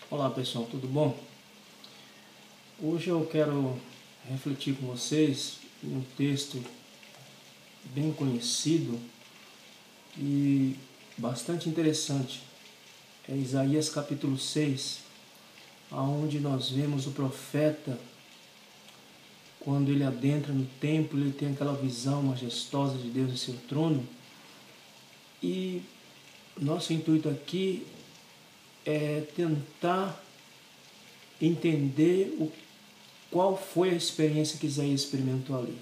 Olá pessoal, tudo bom? Hoje eu quero refletir com vocês um texto bem conhecido e bastante interessante. É Isaías capítulo 6, onde nós vemos o profeta, quando ele adentra no templo, ele tem aquela visão majestosa de Deus em seu trono. E nosso intuito aqui é tentar entender qual foi a experiência que Isaías experimentou ali.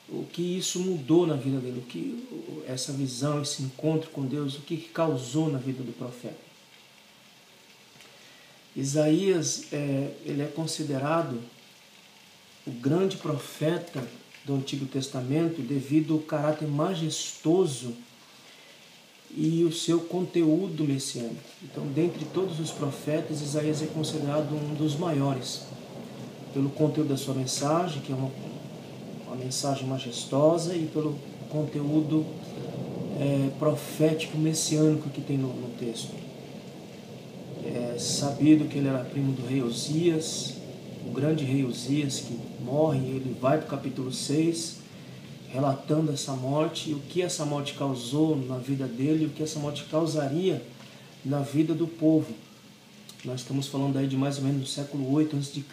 O que isso mudou na vida dele, o que essa visão, esse encontro com Deus, o que causou na vida do profeta. Isaías ele é considerado o grande profeta do Antigo Testamento devido ao caráter majestoso e o seu conteúdo messiânico. Então, dentre todos os profetas, Isaías é considerado um dos maiores, pelo conteúdo da sua mensagem, que é uma mensagem majestosa, e pelo conteúdo profético messiânico que tem no texto. É sabido que ele era primo do rei Uzias, o grande rei Uzias, que morre, e ele vai para o capítulo 6, relatando essa morte e o que essa morte causou na vida dele e o que essa morte causaria na vida do povo. Nós estamos falando aí de mais ou menos no século 8 a.C.,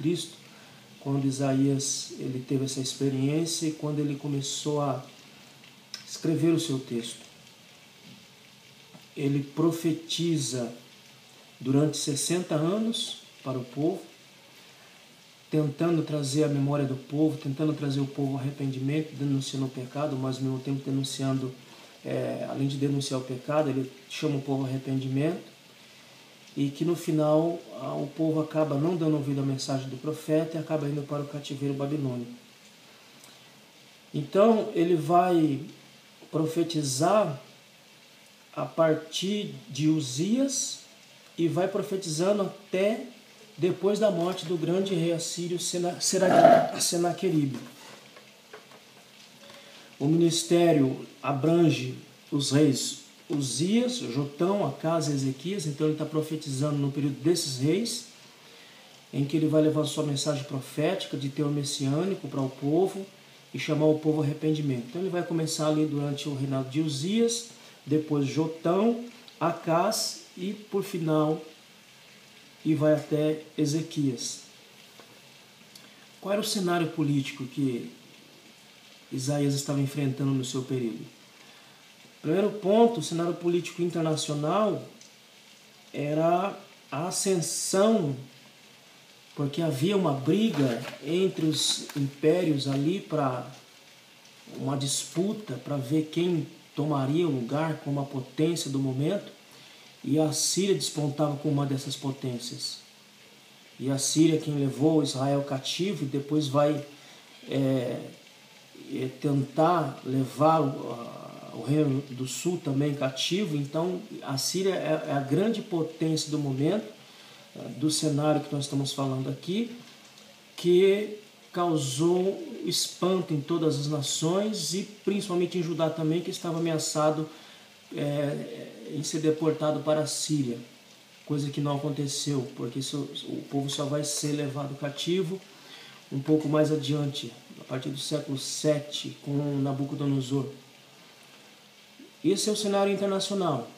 quando Isaías ele teve essa experiência e quando ele começou a escrever o seu texto. Ele profetiza durante 60 anos para o povo, tentando trazer a memória do povo, tentando trazer o povo ao arrependimento, denunciando o pecado, mas ao mesmo tempo denunciando, além de denunciar o pecado, ele chama o povo ao arrependimento, e que no final o povo acaba não dando ouvido à mensagem do profeta e acaba indo para o cativeiro babilônico. Então ele vai profetizar a partir de Uzias e vai profetizando até depois da morte do grande rei assírio Senaqueribe. O ministério abrange os reis Uzias, Jotão, Acás e Ezequias. Então ele está profetizando no período desses reis, em que ele vai levar sua mensagem profética de teor messiânico para o povo e chamar o povo ao arrependimento. Então ele vai começar ali durante o reinado de Uzias, depois Jotão, Acás e por final e vai até Ezequias. Qual era o cenário político que Isaías estava enfrentando no seu período? Primeiro ponto, o cenário político internacional era a ascensão, porque havia uma briga entre os impérios ali para uma disputa para ver quem tomaria o lugar como a potência do momento, e a Síria despontava como uma dessas potências. E a Síria quem levou Israel cativo e depois vai tentar levar o Reino do Sul também cativo. Então a Síria é a grande potência do momento, do cenário que nós estamos falando aqui, que causou espanto em todas as nações e principalmente em Judá também, que estava ameaçado em ser deportado para a Síria, coisa que não aconteceu, porque o povo só vai ser levado cativo um pouco mais adiante, a partir do século 7, com Nabucodonosor. Esse é o cenário internacional,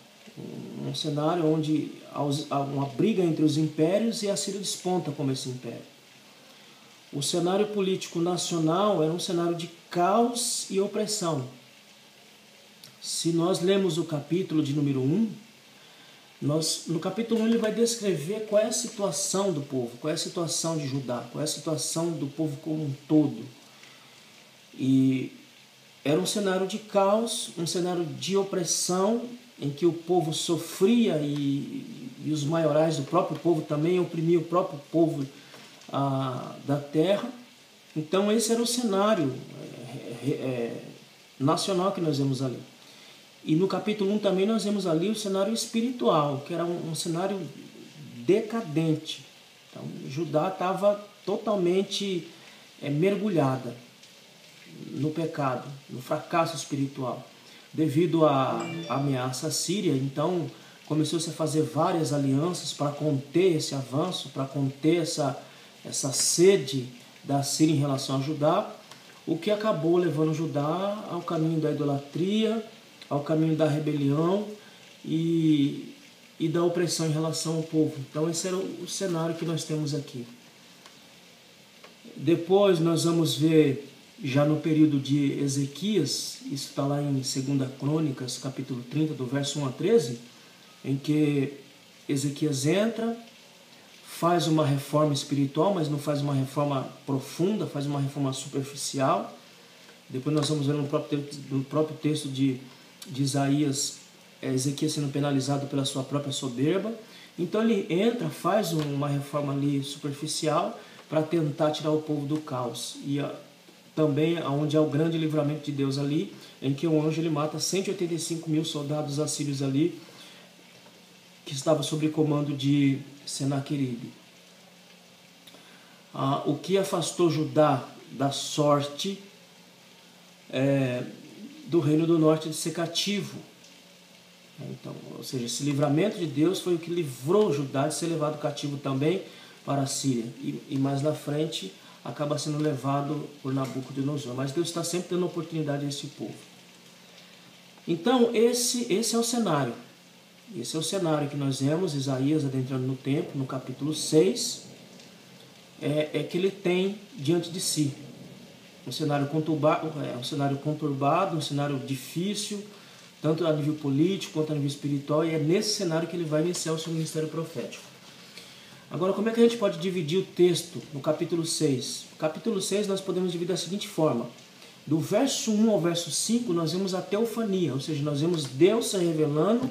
um cenário onde há uma briga entre os impérios e a Síria desponta como esse império. O cenário político nacional era um cenário de caos e opressão. Se nós lemos o capítulo de número 1, no capítulo 1 ele vai descrever qual é a situação do povo, qual é a situação de Judá, qual é a situação do povo como um todo. E era um cenário de caos, um cenário de opressão, em que o povo sofria e os maiorais do próprio povo também oprimiam o próprio povo da terra. Então esse era o cenário nacional que nós vemos ali. E no capítulo 1 também nós vemos ali o cenário espiritual, que era um cenário decadente. Então Judá estava totalmente mergulhada no pecado, no fracasso espiritual. Devido à ameaça síria, então começou-se a fazer várias alianças para conter esse avanço, para conter essa sede da Síria em relação a Judá, o que acabou levando Judá ao caminho da idolatria, ao caminho da rebelião e da opressão em relação ao povo. Então esse era o cenário que nós temos aqui. Depois nós vamos ver, já no período de Ezequias, isso está lá em 2 Crônicas, capítulo 30, do verso 1 a 13, em que Ezequias entra, faz uma reforma espiritual, mas não faz uma reforma profunda, faz uma reforma superficial. Depois nós vamos ver no próprio texto de Isaías, Ezequias sendo penalizado pela sua própria soberba. Então ele entra, faz uma reforma ali superficial para tentar tirar o povo do caos. E também onde há o grande livramento de Deus ali, em que o anjo ele mata 185 mil soldados assírios ali, que estava sob comando de Senaqueribe. O que afastou Judá da sorte do reino do norte de ser cativo. Então, ou seja, esse livramento de Deus foi o que livrou Judá de ser levado cativo também para a Síria. E mais na frente acaba sendo levado por Nabucodonosor. Mas Deus está sempre dando oportunidade a esse povo. Então, esse é o cenário. Esse é o cenário que nós vemos, Isaías adentrando no templo, no capítulo 6, que ele tem diante de si. Um cenário conturbado, um cenário difícil, tanto a nível político quanto a nível espiritual, e é nesse cenário que ele vai iniciar o seu ministério profético. Agora, como é que a gente pode dividir o texto no capítulo 6? No capítulo 6 nós podemos dividir da seguinte forma. Do verso 1 ao verso 5 nós vemos a teofania, ou seja, nós vemos Deus se revelando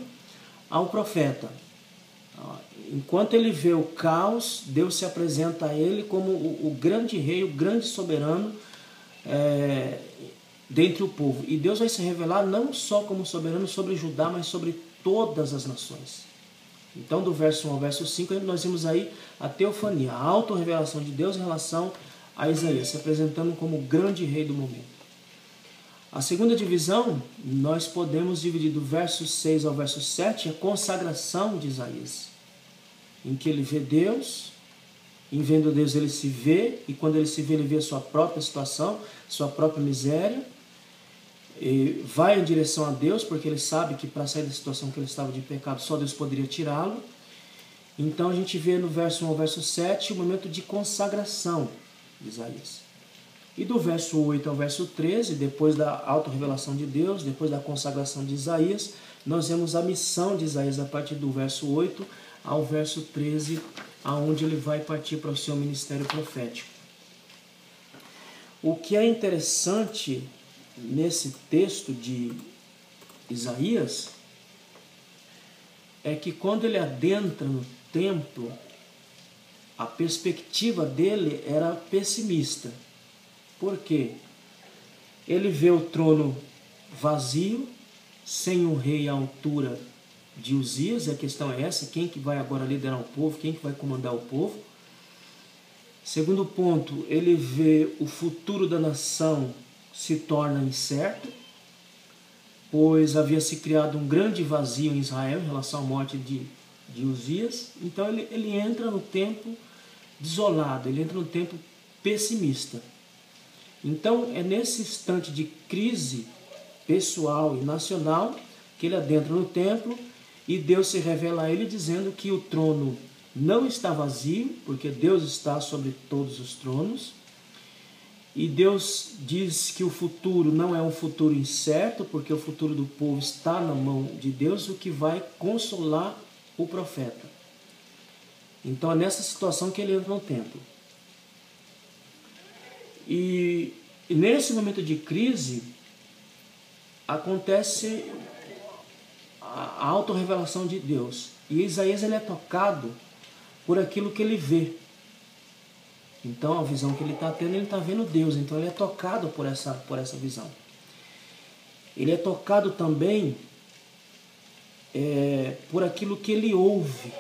ao profeta. Enquanto ele vê o caos, Deus se apresenta a ele como o grande rei, o grande soberano dentre o povo. E Deus vai se revelar não só como soberano sobre Judá, mas sobre todas as nações. Então, do verso 1 ao verso 5, nós vimos aí a teofania, a autorrevelação de Deus em relação a Isaías, se apresentando como o grande rei do momento. A segunda divisão, nós podemos dividir do verso 6 ao verso 7, a consagração de Isaías, em que ele vê Deus, em vendo Deus ele se vê, e quando ele se vê, ele vê a sua própria situação, sua própria miséria, e vai em direção a Deus, porque ele sabe que para sair da situação que ele estava de pecado, só Deus poderia tirá-lo. Então a gente vê no verso 1 ao verso 7 o momento de consagração de Isaías. E do verso 8 ao verso 13, depois da autorrevelação de Deus, depois da consagração de Isaías, nós vemos a missão de Isaías a partir do verso 8 ao verso 13, aonde ele vai partir para o seu ministério profético. O que é interessante nesse texto de Isaías é que quando ele adentra no templo, a perspectiva dele era pessimista. Por quê? Ele vê o trono vazio, sem um rei à altura de Uzias, e a questão é essa, quem que vai agora liderar o povo, quem que vai comandar o povo. Segundo ponto, ele vê o futuro da nação se torna incerto, pois havia se criado um grande vazio em Israel em relação à morte de Uzias. Então ele entra no tempo desolado, ele entra no tempo pessimista. Então é nesse instante de crise pessoal e nacional que ele adentra no templo e Deus se revela a ele dizendo que o trono não está vazio, porque Deus está sobre todos os tronos. E Deus diz que o futuro não é um futuro incerto, porque o futuro do povo está na mão de Deus, o que vai consolar o profeta. Então é nessa situação que ele entra no templo. E nesse momento de crise, acontece a autorrevelação de Deus. E Isaías ele é tocado por aquilo que ele vê. Então a visão que ele está tendo, ele está vendo Deus. Então ele é tocado por essa visão. Ele é tocado também por aquilo que ele ouve.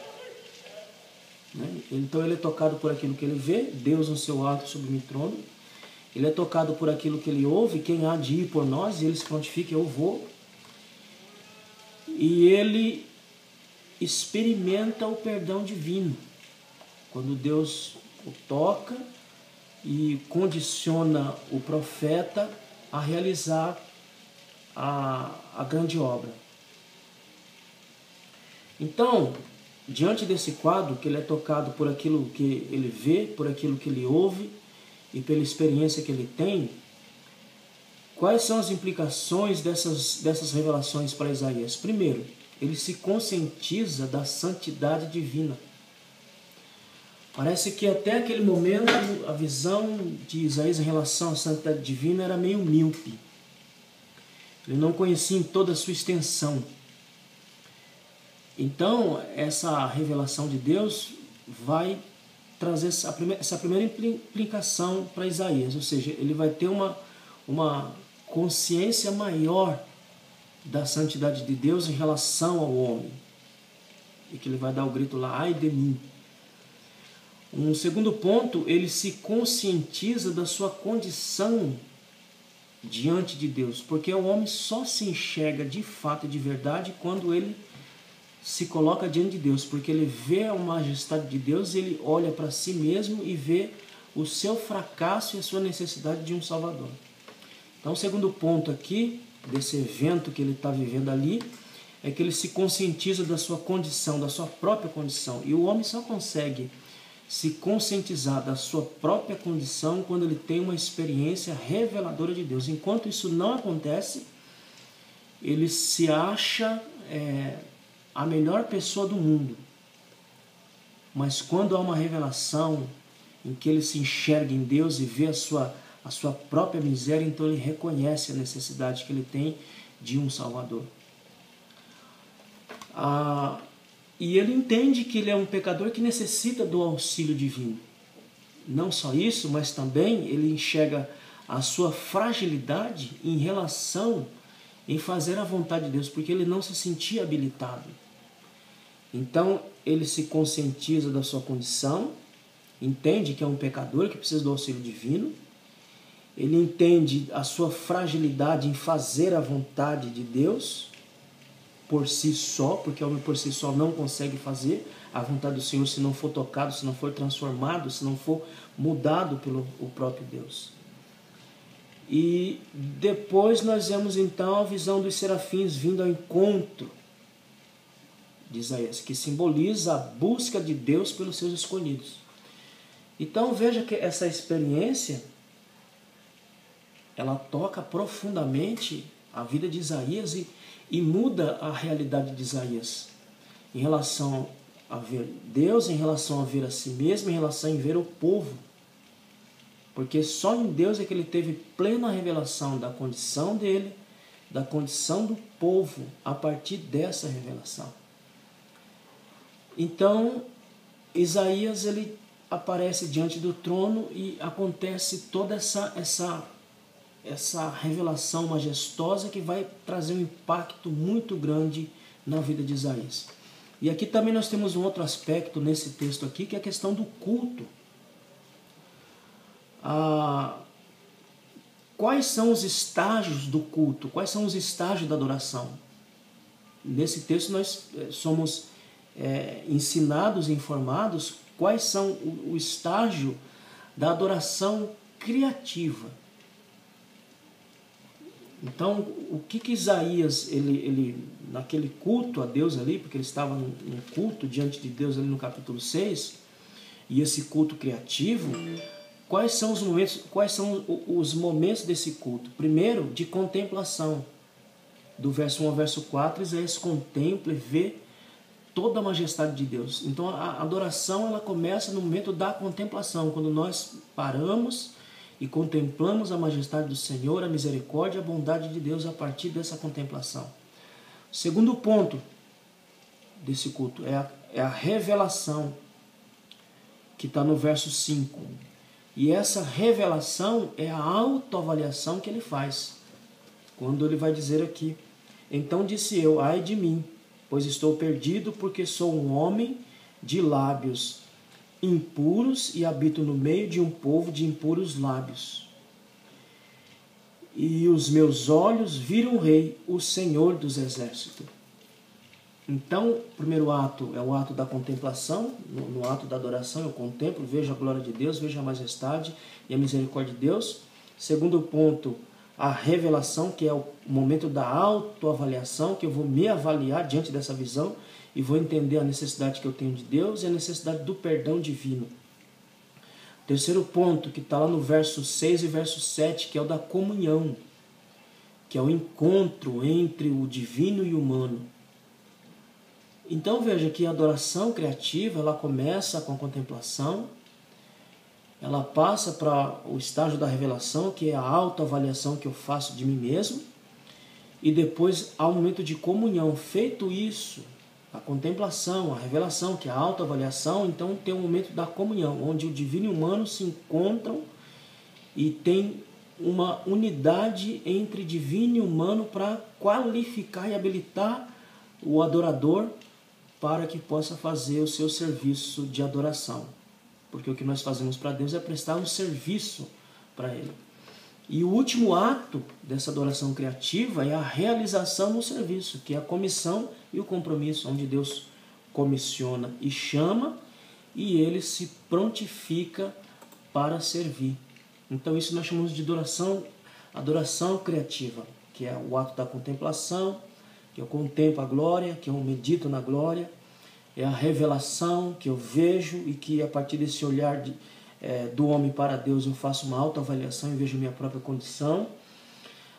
Né? Então ele é tocado por aquilo que ele vê, Deus no seu alto e sublime trono. Ele é tocado por aquilo que ele ouve, quem há de ir por nós, e ele se prontifica, eu vou. E ele experimenta o perdão divino. Quando Deus o toca e condiciona o profeta a realizar a grande obra. Então, diante desse quadro, que ele é tocado por aquilo que ele vê, por aquilo que ele ouve e pela experiência que ele tem, quais são as implicações dessas revelações para Isaías? Primeiro, ele se conscientiza da santidade divina. Parece que até aquele momento a visão de Isaías em relação à santidade divina era meio míope. Ele não conhecia em toda a sua extensão. Então, essa revelação de Deus vai trazer essa primeira implicação para Isaías, ou seja, ele vai ter uma consciência maior da santidade de Deus em relação ao homem. E que ele vai dar o grito lá, ai de mim. Um segundo ponto, ele se conscientiza da sua condição diante de Deus, porque o homem só se enxerga de fato e de verdade quando ele se coloca diante de Deus, porque ele vê a majestade de Deus, ele olha para si mesmo e vê o seu fracasso e a sua necessidade de um Salvador. Então, o segundo ponto aqui, desse evento que ele está vivendo ali, é que ele se conscientiza da sua condição, da sua própria condição. E o homem só consegue se conscientizar da sua própria condição quando ele tem uma experiência reveladora de Deus. Enquanto isso não acontece, ele se acha a melhor pessoa do mundo. Mas quando há uma revelação em que ele se enxerga em Deus e vê a sua própria miséria, então ele reconhece a necessidade que ele tem de um Salvador. E ele entende que ele é um pecador que necessita do auxílio divino. Não só isso, mas também ele enxerga a sua fragilidade em relação em fazer a vontade de Deus, porque ele não se sentia habilitado. Então ele se conscientiza da sua condição, entende que é um pecador que precisa do auxílio divino, ele entende a sua fragilidade em fazer a vontade de Deus por si só, porque o homem por si só não consegue fazer a vontade do Senhor se não for tocado, se não for transformado, se não for mudado pelo o próprio Deus. E depois nós vemos então a visão dos serafins vindo ao encontro de Isaías, que simboliza a busca de Deus pelos seus escolhidos. Então veja que essa experiência ela toca profundamente a vida de Isaías e muda a realidade de Isaías em relação a ver Deus, em relação a ver a si mesmo, em relação a ver o povo. Porque só em Deus é que ele teve plena revelação da condição dele, da condição do povo, a partir dessa revelação. Então, Isaías ele aparece diante do trono e acontece toda essa revelação majestosa que vai trazer um impacto muito grande na vida de Isaías. E aqui também nós temos um outro aspecto nesse texto aqui, que é a questão do culto. Quais são os estágios do culto? Quais são os estágios da adoração? Nesse texto nós somos ensinados e informados quais são o estágio da adoração criativa. Então, o que Isaías, ele naquele culto a Deus ali, porque ele estava num culto diante de Deus ali no capítulo 6, e esse culto criativo, quais são os momentos desse culto? Primeiro, de contemplação. Do verso 1 ao verso 4, Isaías contempla e vê toda a majestade de Deus. Então, a adoração ela começa no momento da contemplação, quando nós paramos e contemplamos a majestade do Senhor, a misericórdia e a bondade de Deus a partir dessa contemplação. O segundo ponto desse culto é a revelação, que está no verso 5. E essa revelação é a autoavaliação que ele faz. Quando ele vai dizer aqui, então disse eu, ai de mim, pois estou perdido, porque sou um homem de lábios impuros e habito no meio de um povo de impuros lábios. E os meus olhos viram o Rei, o Senhor dos Exércitos. Então, o primeiro ato é o ato da contemplação. No ato da adoração eu contemplo, vejo a glória de Deus, vejo a majestade e a misericórdia de Deus. Segundo ponto, a revelação, que é o momento da autoavaliação, que eu vou me avaliar diante dessa visão e vou entender a necessidade que eu tenho de Deus e a necessidade do perdão divino. Terceiro ponto, que está lá no verso 6 e verso 7, que é o da comunhão, que é o encontro entre o divino e o humano. Então veja que a adoração criativa, ela começa com a contemplação, ela passa para o estágio da revelação, que é a autoavaliação que eu faço de mim mesmo, e depois há um momento de comunhão. Feito isso, a contemplação, a revelação, que é a autoavaliação, então tem um momento da comunhão, onde o divino e o humano se encontram e tem uma unidade entre divino e humano para qualificar e habilitar o adorador para que possa fazer o seu serviço de adoração. Porque o que nós fazemos para Deus é prestar um serviço para Ele. E o último ato dessa adoração criativa é a realização no serviço, que é a comissão e o compromisso, onde Deus comissiona e chama, e Ele se prontifica para servir. Então isso nós chamamos de adoração criativa, que é o ato da contemplação, que eu contemplo a glória, que eu medito na glória, é a revelação que eu vejo e que a partir desse olhar do homem para Deus eu faço uma autoavaliação e vejo minha própria condição.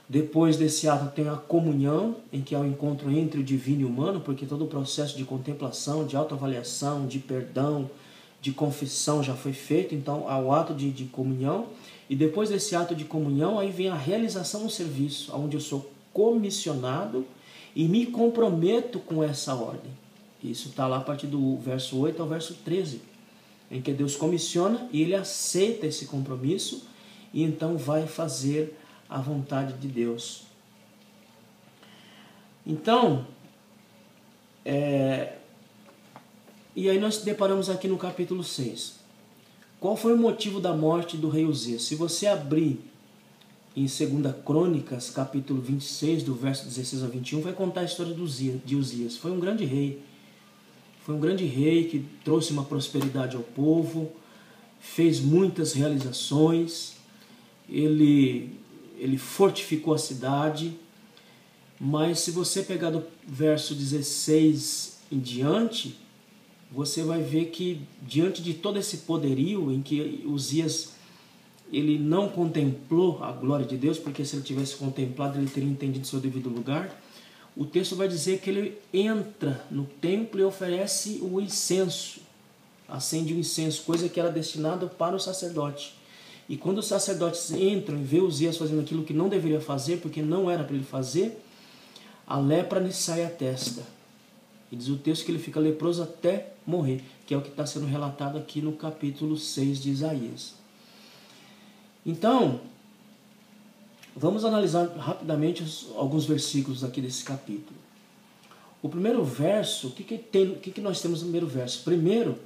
Depois desse ato tem a comunhão, em que é o encontro entre o divino e o humano, porque todo o processo de contemplação, de autoavaliação, de perdão, de confissão já foi feito, então há o ato de comunhão. E depois desse ato de comunhão, aí vem a realização do serviço, onde eu sou comissionado e me comprometo com essa ordem. Isso está lá a partir do verso 8 ao verso 13, em que Deus comissiona e Ele aceita esse compromisso e então vai fazer a vontade de Deus. Então, e aí nós deparamos aqui no capítulo 6. Qual foi o motivo da morte do rei Uzias? Se você abrir em 2 Crônicas, capítulo 26, do verso 16 a 21, vai contar a história de Uzias. Foi um grande rei. Foi um grande rei que trouxe uma prosperidade ao povo, fez muitas realizações, ele fortificou a cidade, mas se você pegar do verso 16 em diante, você vai ver que diante de todo esse poderio em que Uzias ele não contemplou a glória de Deus, porque se ele tivesse contemplado ele teria entendido seu devido lugar. O texto vai dizer que ele entra no templo e oferece o incenso, acende o incenso, coisa que era destinada para o sacerdote. E quando os sacerdotes entram e vê Uzias fazendo aquilo que não deveria fazer, porque não era para ele fazer, a lepra lhe sai à testa. E diz o texto que ele fica leproso até morrer, que é o que está sendo relatado aqui no capítulo 6 de Isaías. Então, vamos analisar rapidamente alguns versículos aqui desse capítulo. O primeiro verso, o que nós temos no primeiro verso? Primeiro,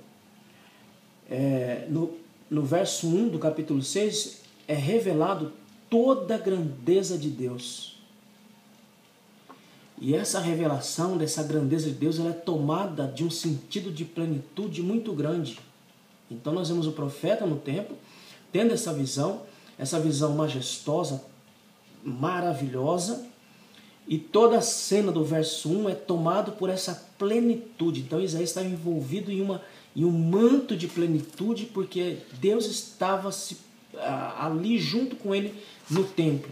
no verso 1 do capítulo 6, é revelado toda a grandeza de Deus. E essa revelação dessa grandeza de Deus ela é tomada de um sentido de plenitude muito grande. Então nós vemos o profeta no templo, tendo essa visão majestosa, maravilhosa, e toda a cena do verso 1 é tomada por essa plenitude. Então Isaías estava envolvido em um manto de plenitude, porque Deus estava ali junto com ele no templo.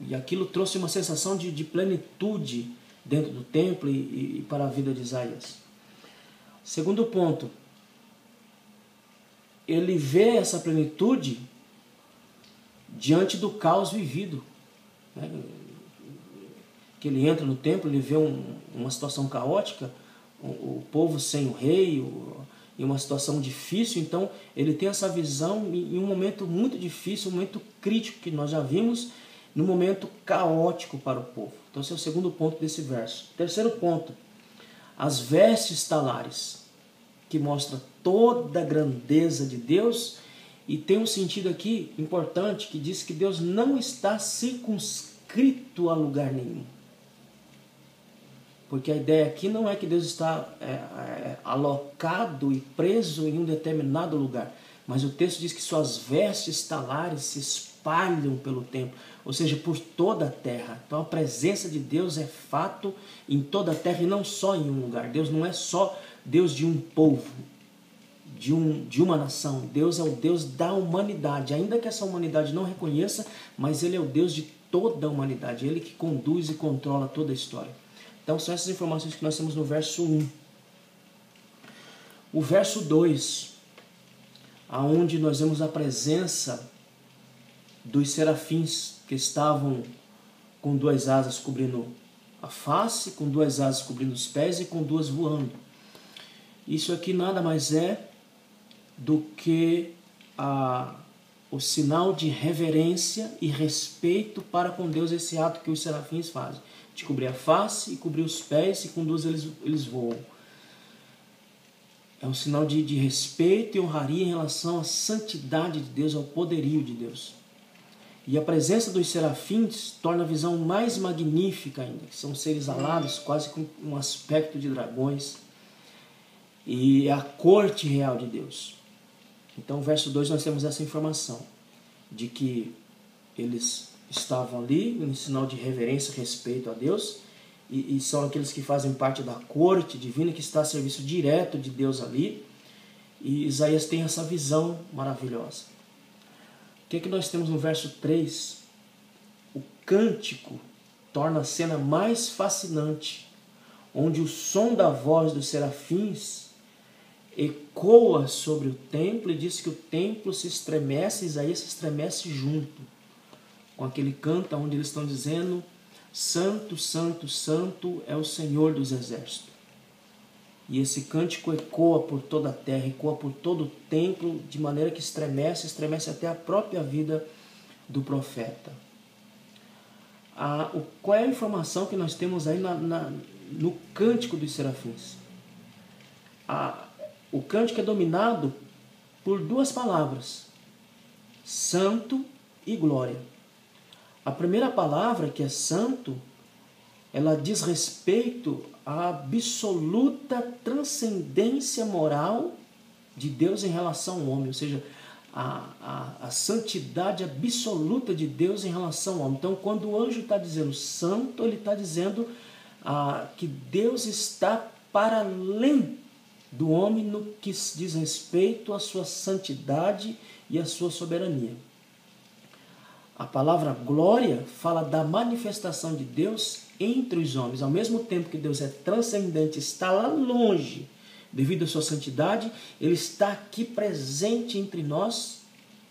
E aquilo trouxe uma sensação de plenitude dentro do templo e para a vida de Isaías. Segundo ponto, ele vê essa plenitude diante do caos vivido. Que ele entra no templo, ele vê uma situação caótica, o povo sem o rei, em uma situação difícil. Então ele tem essa visão em um momento muito difícil, um momento crítico que nós já vimos, num momento caótico para o povo. Então esse é o segundo ponto desse verso. Terceiro ponto, as vestes talares, que mostra toda a grandeza de Deus. E tem um sentido aqui importante que diz que Deus não está circunscrito a lugar nenhum. Porque a ideia aqui não é que Deus está alocado e preso em um determinado lugar, mas o texto diz que suas vestes talares se espalham pelo templo, ou seja, por toda a terra. Então a presença de Deus é fato em toda a terra e não só em um lugar. Deus não é só Deus de um povo, de uma nação. Deus é o Deus da humanidade, ainda que essa humanidade não reconheça, mas Ele é o Deus de toda a humanidade, Ele que conduz e controla toda a história. Então são essas informações que nós temos no verso 1. O verso 2, aonde nós vemos a presença dos serafins que estavam com 2 asas cobrindo a face, com 2 asas cobrindo os pés e com 2 voando. Isso aqui nada mais é do que o sinal de reverência e respeito para com Deus, esse ato que os serafins fazem, de cobrir a face e cobrir os pés, e com 2 eles voam. É um sinal de respeito e honraria em relação à santidade de Deus, ao poderio de Deus. E a presença dos serafins torna a visão mais magnífica ainda, que são seres alados, quase com um aspecto de dragões, e é a corte real de Deus. Então, no verso 2 nós temos essa informação, de que eles estavam ali em sinal de reverência e respeito a Deus, e são aqueles que fazem parte da corte divina, que está a serviço direto de Deus ali, e Isaías tem essa visão maravilhosa. O que é que nós temos no verso 3? O cântico torna a cena mais fascinante, onde o som da voz dos serafins ecoa sobre o templo e diz que o templo se estremece, Isaías se estremece junto com aquele canto onde eles estão dizendo: Santo, Santo, Santo é o Senhor dos Exércitos. E esse cântico ecoa por toda a terra, ecoa por todo o templo, de maneira que estremece até a própria vida do profeta. Qual é a informação que nós temos aí no cântico dos serafins? O cântico é dominado por 2 palavras: santo e glória. A primeira palavra, que é santo, ela diz respeito à absoluta transcendência moral de Deus em relação ao homem, ou seja, a santidade absoluta de Deus em relação ao homem. Então, quando o anjo está dizendo santo, ele está dizendo que Deus está para além do homem no que diz respeito à sua santidade e à sua soberania. A palavra glória fala da manifestação de Deus entre os homens. Ao mesmo tempo que Deus é transcendente, está lá longe, devido à sua santidade, Ele está aqui presente entre nós,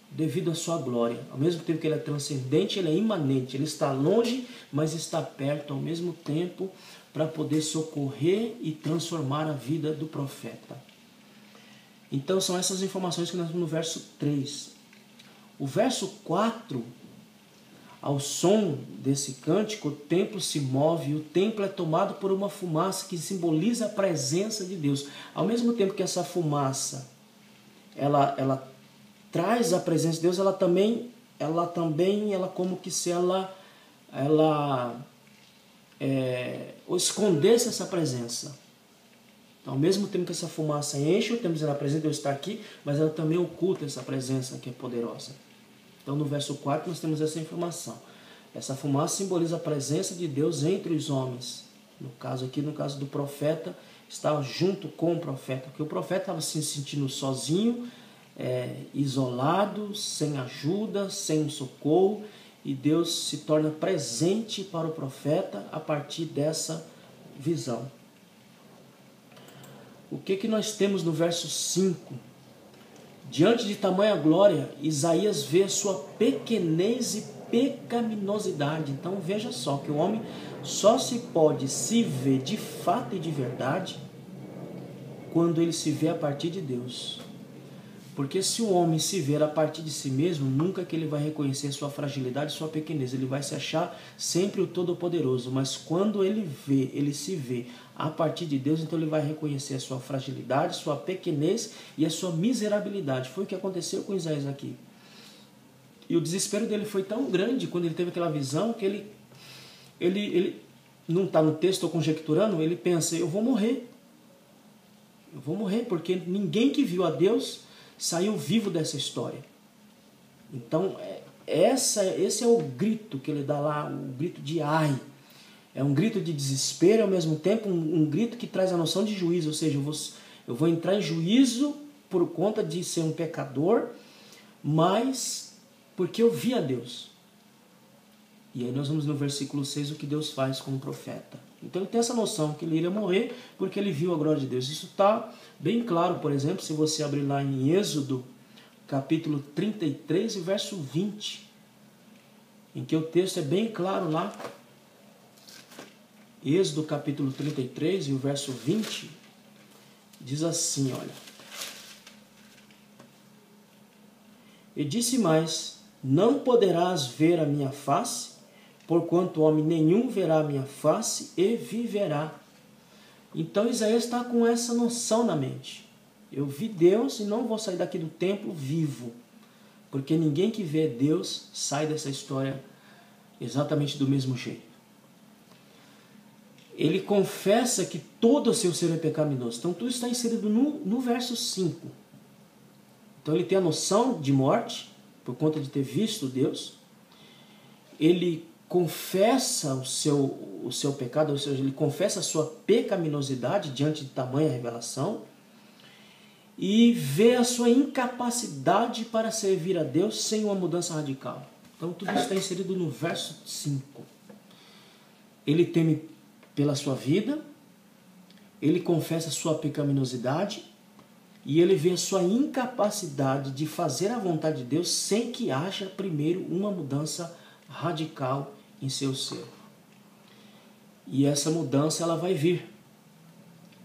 devido à sua glória. Ao mesmo tempo que Ele é transcendente, Ele é imanente. Ele está longe, mas está perto ao mesmo tempo, para poder socorrer e transformar a vida do profeta. Então são essas informações que nós temos no verso 3. O verso 4, ao som desse cântico, o templo se move, e o templo é tomado por uma fumaça que simboliza a presença de Deus. Ao mesmo tempo que essa fumaça ela traz a presença de Deus, ela como que se ela escondesse essa presença. Então, ao mesmo tempo que essa fumaça enche, o templo dizendo: a presença de Deus está aqui, mas ela também oculta essa presença que é poderosa. Então, no verso 4, nós temos essa informação. Essa fumaça simboliza a presença de Deus entre os homens. No caso do profeta, estava junto com o profeta, porque o profeta estava se sentindo sozinho, isolado, sem ajuda, sem um socorro, e Deus se torna presente para o profeta a partir dessa visão. O que nós temos no verso 5? Diante de tamanha glória, Isaías vê a sua pequenez e pecaminosidade. Então veja só que o homem só pode se ver de fato e de verdade quando ele se vê a partir de Deus. Porque se o homem se ver a partir de si mesmo, nunca que ele vai reconhecer sua fragilidade e sua pequenez. Ele vai se achar sempre o Todo-Poderoso. Mas quando ele se vê a partir de Deus, então ele vai reconhecer a sua fragilidade, sua pequenez e a sua miserabilidade. Foi o que aconteceu com Isaías aqui. E o desespero dele foi tão grande quando ele teve aquela visão que ele não está no texto, estou conjecturando, ele pensa, eu vou morrer. Eu vou morrer, porque ninguém que viu a Deus saiu vivo dessa história. Então, esse é o grito que ele dá lá, o grito de ai. É um grito de desespero, ao mesmo tempo um grito que traz a noção de juízo, ou seja, eu vou entrar em juízo por conta de ser um pecador, mas porque eu vi a Deus. E aí nós vamos no versículo 6 o que Deus faz com o profeta. Então ele tem essa noção que ele iria morrer porque ele viu a glória de Deus. Isso está bem claro, por exemplo, se você abrir lá em Êxodo, capítulo 33 e verso 20, em que o texto é bem claro lá. Êxodo capítulo 33 e o verso 20 diz assim, olha. E disse mais, não poderás ver a minha face, porquanto homem nenhum verá a minha face e viverá. Então Isaías está com essa noção na mente. Eu vi Deus e não vou sair daqui do templo vivo, porque ninguém que vê Deus sai dessa história exatamente do mesmo jeito. Ele confessa que todo o seu ser é pecaminoso. Então tudo está inserido no verso 5. Então ele tem a noção de morte, por conta de ter visto Deus. Ele confessa o seu pecado, ou seja, ele confessa a sua pecaminosidade diante de tamanha revelação. E vê a sua incapacidade para servir a Deus sem uma mudança radical. Então tudo isso está inserido no verso 5. Ele teme pela sua vida, ele confessa a sua pecaminosidade e ele vê a sua incapacidade de fazer a vontade de Deus sem que haja primeiro uma mudança radical em seu ser. E essa mudança ela vai vir.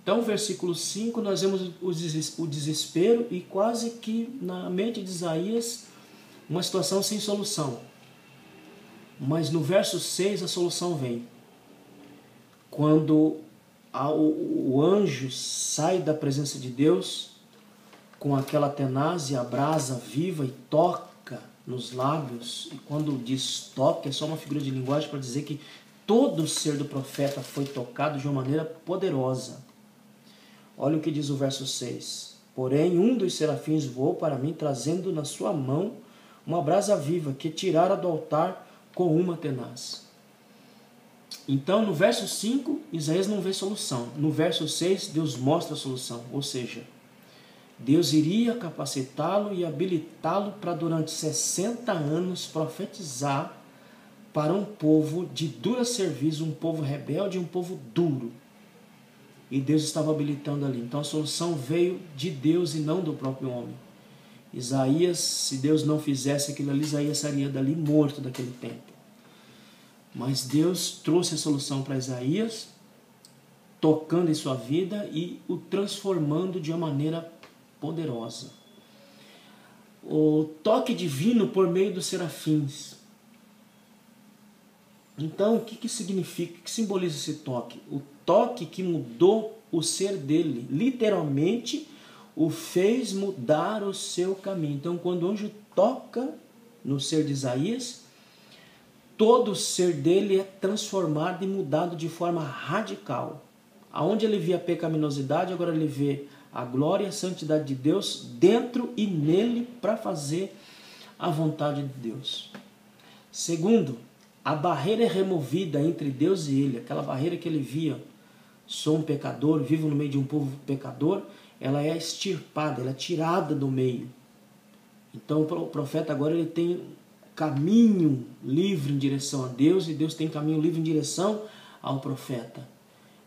Então, versículo 5, nós vemos o desespero e quase que na mente de Isaías uma situação sem solução. Mas no verso 6 a solução vem. Quando o anjo sai da presença de Deus com aquela tenaz e a brasa viva e toca nos lábios, e quando diz toca é só uma figura de linguagem para dizer que todo o ser do profeta foi tocado de uma maneira poderosa. Olha o que diz o verso 6. Porém, um dos serafins voou para mim, trazendo na sua mão uma brasa viva que tirara do altar com uma tenaz. Então, no verso 5, Isaías não vê solução. No verso 6, Deus mostra a solução. Ou seja, Deus iria capacitá-lo e habilitá-lo para durante 60 anos profetizar para um povo de dura serviço, um povo rebelde, um povo duro. E Deus estava habilitando ali. Então a solução veio de Deus e não do próprio homem. Isaías, se Deus não fizesse aquilo ali, Isaías seria dali morto daquele tempo. Mas Deus trouxe a solução para Isaías, tocando em sua vida e o transformando de uma maneira poderosa. O toque divino por meio dos serafins. Então, o que significa, o que simboliza esse toque? O toque que mudou o ser dele, literalmente o fez mudar o seu caminho. Então, quando o anjo toca no ser de Isaías, todo o ser dele é transformado e mudado de forma radical. Aonde ele via a pecaminosidade, agora ele vê a glória e a santidade de Deus dentro e nele para fazer a vontade de Deus. Segundo, a barreira é removida entre Deus e ele. Aquela barreira que ele via, sou um pecador, vivo no meio de um povo pecador, ela é extirpada, ela é tirada do meio. Então o profeta agora ele tem caminho livre em direção a Deus e Deus tem caminho livre em direção ao profeta.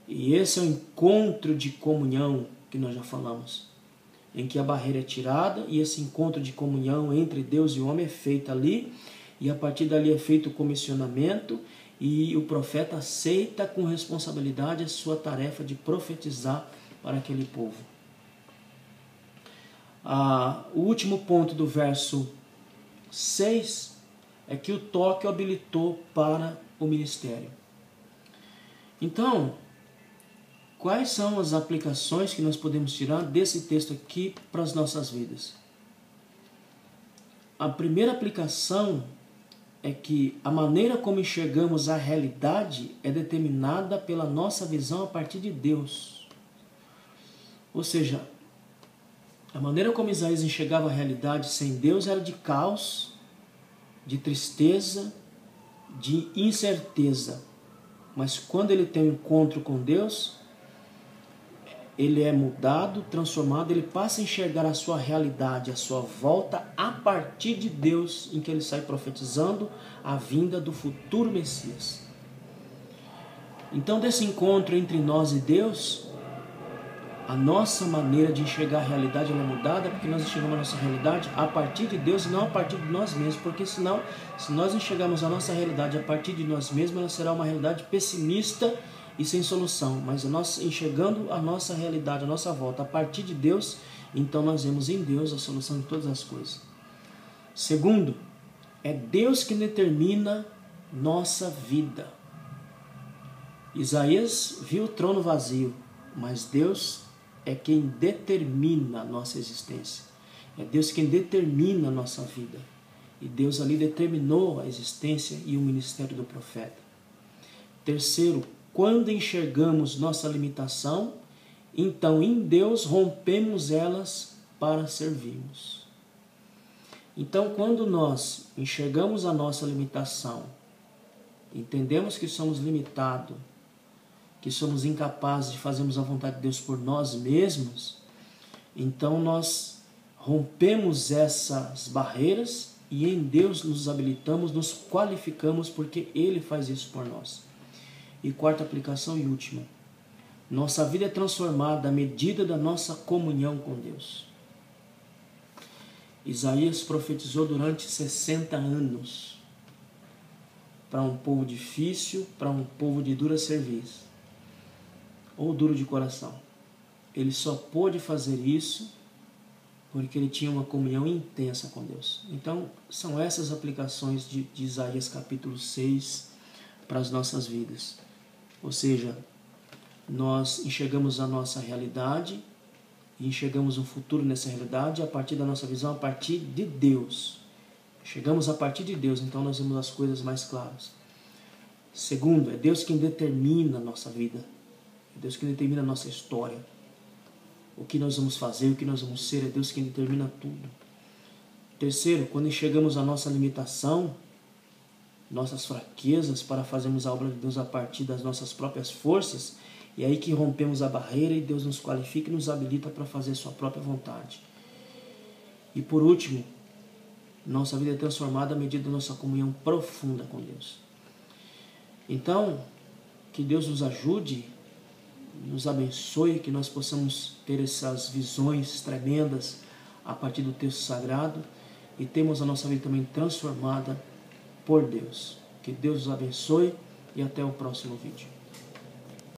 E esse é o encontro de comunhão que nós já falamos, em que a barreira é tirada e esse encontro de comunhão entre Deus e o homem é feito ali, e a partir dali é feito o comissionamento e o profeta aceita com responsabilidade a sua tarefa de profetizar para aquele povo. O último ponto do verso 6 é que o toque o habilitou para o ministério. Então, quais são as aplicações que nós podemos tirar desse texto aqui para as nossas vidas? A primeira aplicação é que a maneira como enxergamos a realidade é determinada pela nossa visão a partir de Deus. Ou seja, a maneira como Isaías enxergava a realidade sem Deus era de caos, de tristeza, de incerteza. Mas quando ele tem um encontro com Deus, ele é mudado, transformado, ele passa a enxergar a sua realidade, a sua volta a partir de Deus, em que ele sai profetizando a vinda do futuro Messias. Então, desse encontro entre nós e Deus, a nossa maneira de enxergar a realidade é mudada, porque nós enxergamos a nossa realidade a partir de Deus e não a partir de nós mesmos, porque senão, se nós enxergarmos a nossa realidade a partir de nós mesmos, ela será uma realidade pessimista e sem solução. Mas nós enxergando a nossa realidade, a nossa volta a partir de Deus, então nós vemos em Deus a solução de todas as coisas. Segundo, é Deus que determina nossa vida. Isaías viu o trono vazio, mas Deus é quem determina a nossa existência. É Deus quem determina a nossa vida. E Deus ali determinou a existência e o ministério do profeta. Terceiro, quando enxergamos nossa limitação, então em Deus rompemos elas para servirmos. Então, quando nós enxergamos a nossa limitação, entendemos que somos limitados, que somos incapazes de fazermos a vontade de Deus por nós mesmos, então nós rompemos essas barreiras e em Deus nos habilitamos, nos qualificamos, porque Ele faz isso por nós. E quarta aplicação e última, nossa vida é transformada à medida da nossa comunhão com Deus. Isaías profetizou durante 60 anos para um povo difícil, para um povo de dura cerviz, ou duro de coração. Ele só pôde fazer isso porque ele tinha uma comunhão intensa com Deus. Então, são essas aplicações de Isaías capítulo 6 para as nossas vidas. Ou seja, nós enxergamos a nossa realidade e enxergamos um futuro nessa realidade a partir da nossa visão, a partir de Deus. Chegamos a partir de Deus, então nós vemos as coisas mais claras. Segundo, é Deus quem determina a nossa vida. É Deus quem determina a nossa história. O que nós vamos fazer, o que nós vamos ser, é Deus quem determina tudo. Terceiro, quando enxergamos a nossa limitação, nossas fraquezas para fazermos a obra de Deus a partir das nossas próprias forças, é aí que rompemos a barreira e Deus nos qualifica e nos habilita para fazer sua própria vontade. E por último, nossa vida é transformada à medida da nossa comunhão profunda com Deus. Então, que Deus nos ajude, nos abençoe, que nós possamos ter essas visões tremendas a partir do texto sagrado e termos a nossa vida também transformada por Deus. Que Deus os abençoe e até o próximo vídeo.